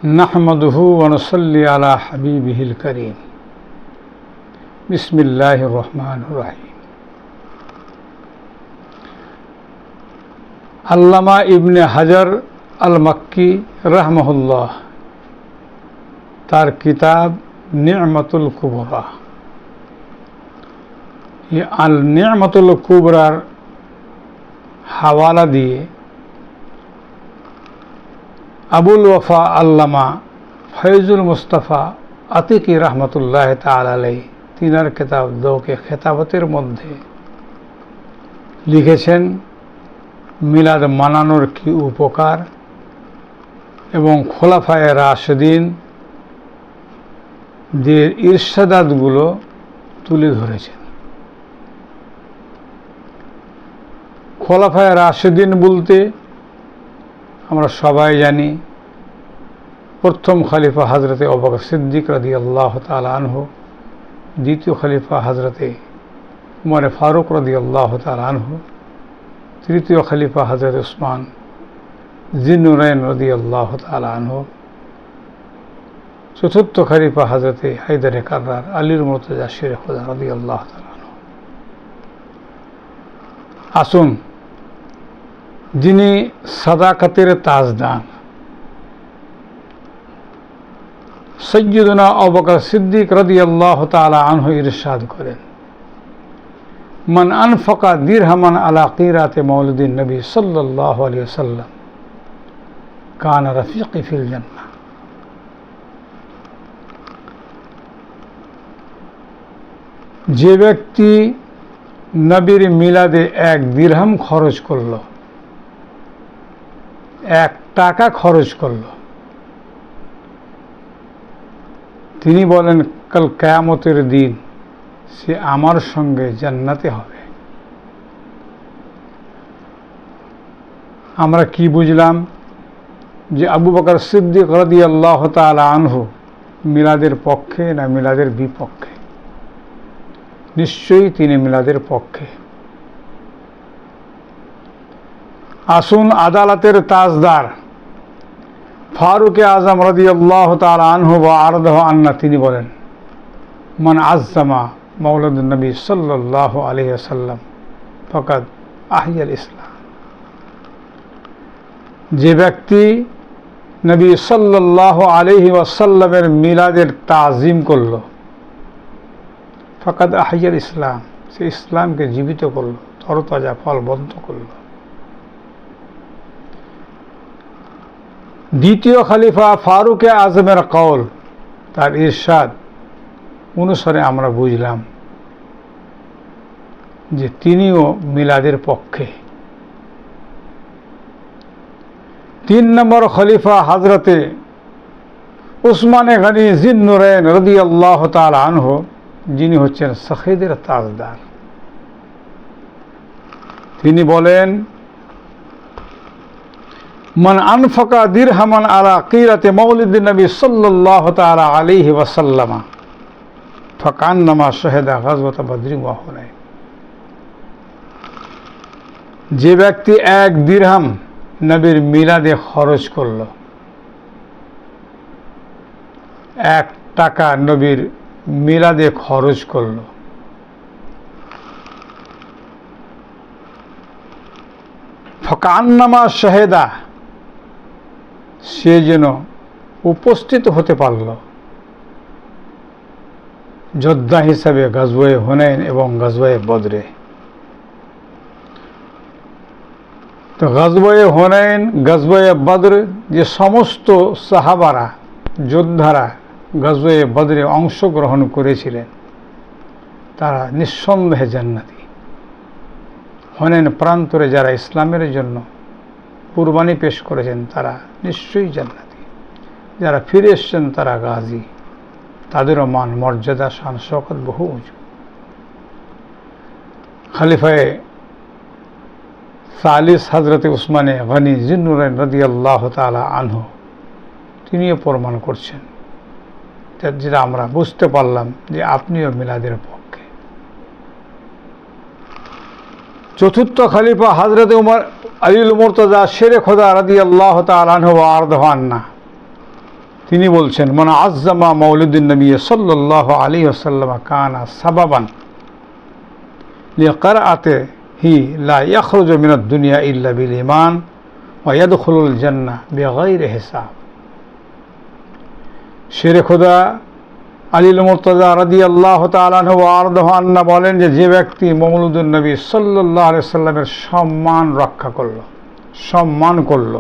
نحمده ونصلي على حبيبه الكريم بسم الله الرحمن الرحيم আল্লামা ইবনে হাজার আল মাক্কি রাহমাহুল্লাহ তার কিতাব নি'মাতুল কুবরা, আল নি'মাতুল কুবরার হাওয়ালা দিয়ে আবুল ওয়াফা আল্লামা ফয়জুল মুস্তাফা আতিকি রহমতুল্লাহ তাআলা আলাইহি তিনার কিতাব দৌকে খেতাবতের মধ্যে লিখেছেন মিলাদ মানানোর কি উপকার এবং খোলাফায়ে রাশেদিন যে ইরশাদাতগুলো তুলে ধরেছেন। খোলাফায়ে রাশেদিন বলতে আমরা সবাই জানি প্রথম খলিফা হযরতে আবু বকর সিদ্দিক রাদিয়াল্লাহু তাআলা আনহু, দ্বিতীয় খলিফা হযরতে উমর ফারুক রাদিয়াল্লাহু তাআলা আনহু, তৃতীয় খলিফা হযরত উসমান জিন্নুরাইন রাদিয়াল্লাহু তাআলা আনহু, চতুর্থ খলিফা হযরতে হায়দারে কাররার আলীর মুর্তজা শেরে খোদা রাদিয়াল্লাহু তাআলা আনহু। আসুন, যিনি সাদাকাতের তাজদার সাইয়্যিদুনা আবু বকর সিদ্দিক রাদিয়াল্লাহু তাআলা আনহু ইরশাদ করেন, মান আনফাকা দিরহামান আলা কিরাতে মাউলিদিন নবী সাল্লাল্লাহু আলাইহি ওয়াসাল্লাম কানা রাফিকি ফিল জান্নাহ। যে ব্যক্তি নবীর মিলাদে 1 দিরহাম খরচ করল, 1 টাকা খরচ করল, তিনি বলেন কাল কিয়ামতের দিন সে আমার সঙ্গে জান্নাতে হবে। আমরা কি বুঝলাম যে আবু বকর সিদ্দিক রাদিয়াল্লাহু তাআলা আনহু মিলাদের পক্ষে না মিলাদের বিপক্ষে? নিশ্চয়ই তিনি মিলাদের পক্ষে। আসুন, আদালতের তাজদার ফারুক আজম রাদিয়াল্লাহু তাআলা আনহু ওয়া আরদাহু আন্না তিনি বলেন, মান আযযামা মাওলাদুন নবী সাল্লাল্লাহু আলাইহি ওয়াসাল্লাম ফাকাদ আহইয়াল ইসলাম। যে ব্যক্তি নবী সাল্লাল্লাহু আলাইহি ওয়াসাল্লামের মিলাদের তাজিম করল, ফাকাদ আহইয়াল ইসলাম, সে ইসলামকে জীবিত করল, তরতাজা ফলবন্ত করল। দ্বিতীয় খলিফা ফারুক আজমের কওল, তার ইরশাদ অনুসারে আমরা বুঝলাম যে তিনিও মিলাদের পক্ষে। 3 নম্বর খলিফা হযরতে উসমানে গনি জিন্নুরাইন রাদিয়াল্লাহু তাআলা আনহু, যিনি হচ্ছেন সখীদের তাজদার, তিনি বলেন, মান আনফাকা দিরহামান আলা কিরাতে মাউলিদিন নবী সাল্লাল্লাহু তাআলা আলাইহি ওয়াসাল্লাম ফাকান্নামা শাহাদা গাজওয়াত বদরিন ওয়া হুনাইন। যে ব্যক্তি 1 দিরহাম নবীর মিলাদে খরচ করল, 1 টাকা নবীর মিলাদে খরচ করল, ফাকান্নামা শাহাদা, সে যেন উপস্থিত হতে পারল যোদ্ধা হিসাবে গাজওয়ে হুনাইন এবং গাজওয়ে বদরে। তো গাজওয়ে হুনাইন, গাজওয়ে বদর, যে সমস্ত সাহাবারা যোদ্ধারা গাজওয়ে বদরে অংশগ্রহণ করেছিলেন তারা নিঃসন্দেহে জান্নাতি। হুনাইন প্রান্তরে যারা ইসলামের জন্য কুরবানি পেশ করেছেন তারা নিশ্চয়ই জান্নাতি। যারা ফিরে এসছেন তারা গাজী, তাদেরও মান মর্যাদা শান শওকত বহু উঁচু। খলিফায়ে সালিস হযরতে উসমানে গনি জিন্নুরাইন রাদিয়াল্লাহু তাআলা আনহু তিনিও প্রমাণ করছেন, যেটা আমরা বুঝতে পারলাম যে আপনিও মিলাদের পক্ষে। চতুর্থ খলিফা হযরতে উমর আলীল মুর্তজা শেরে খোদা রাদিয়াল্লাহু তাআলা আনহু ওয়া আরদাহু আন্না, তিনি বলছেন, মান আযযামা মাউলিদুন নবী সাল্লাল্লাহু আলাইহি ওয়াসাল্লাম কানা সাবাবান লিকারাতিহি লা ইয়াখরুজু মিনাদ দুনিয়া ইল্লা বিল ঈমান ওয়া ইয়াদখুলুল জান্নাহ বিগাইরি হিসাব। শেরে খোদা আলীল মুর্তজা রাদিয়াল্লাহু তাআলা আনহু ওয়া আরদাহু আন্না বলেন যে ব্যক্তি মওলুদুন নবী সাল্লাল্লাহু আলাইহি সাল্লামের সম্মান রক্ষা করল, সম্মান করল,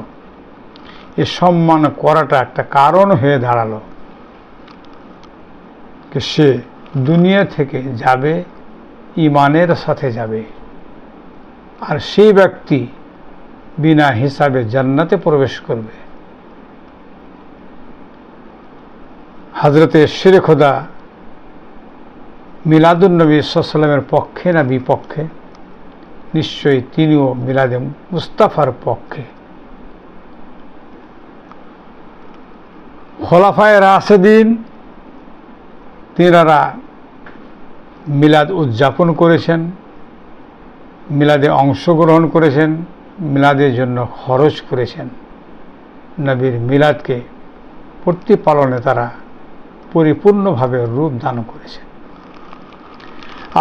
এই সম্মান করাটা একটা কারণ হয়ে দাঁড়ালো যে সে দুনিয়া থেকে যাবে, ঈমানের সাথে যাবে, আর সেই ব্যক্তি বিনা হিসাবে জান্নাতে প্রবেশ করবে। হযরতে শেরে খোদা মিলাদুন নবী সাল্লাল্লাহু আলাইহি ওয়াসাল্লামের পক্ষে না বিপক্ষে? নিশ্চয়ই তিনিও মিলাদে মুস্তাফার পক্ষে। খোলাফায়ে রাশেদিন তিনারা মিলাদ উদযাপন করেছেন, মিলাদে অংশগ্রহণ করেছেন, মিলাদের জন্য খরচ করেছেন। নবীর মিলাদকে প্রতিপালনে তারা পরিপূর্ণভাবে রূপ দান করেছেন।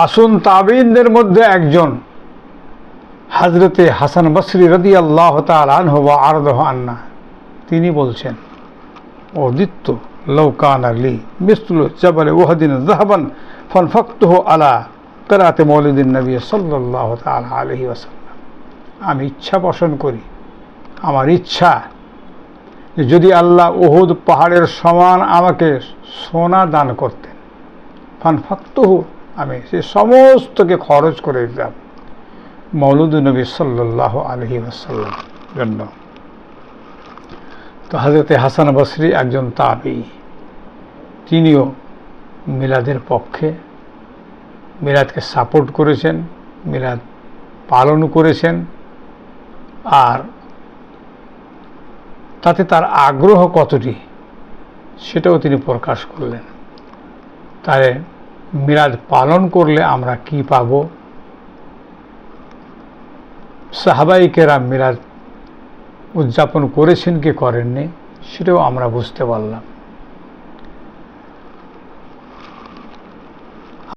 আসুন তাবেঈনদের মধ্যে একজন হযরতে হাসান বসরি রাদিয়াল্লাহু তাআলা আনহু ওয়া আরদাহু আন্না, তিনি বলছেন, ওদিত্য লাউ কানা লি মিসলু জাবাল উহুদিন যাহাবান ফানফাকতুহু আলা কিরাআতি মাউলিদিন নবী সাল্লাল্লাহু তাআলা আলাইহি ওয়াসাল্লাম। আমি ইচ্ছা পোষণ করি, আমার ইচ্ছা যে যদি আল্লাহ উহুদ পাহাড়ের সমান আমাকে সোনা দান করতেন, ফানফাকতুহু, আমি সে সমস্তকে খরচ করে দিতাম মওলুদ নবী সাল্লাল্লাহু আলাইহি ওয়াসাল্লাম জন্য। তো হযরতে হাসান বসরি একজন তাবেঈ, তিনিও মিলাদের পক্ষে, মিলাদকে সাপোর্ট করেছেন, মিলাদ পালন করেছেন, আর তাতে তার আগ্রহ কতটি সেটাও তিনি প্রকাশ করলেন। তাই মিলাদ পালন করলে আমরা কি পাব, সাহাবায়ে কেরাম মিলাদ উদযাপন করেছেন কি করেননি সেটাও আমরা বুঝতে পারলাম।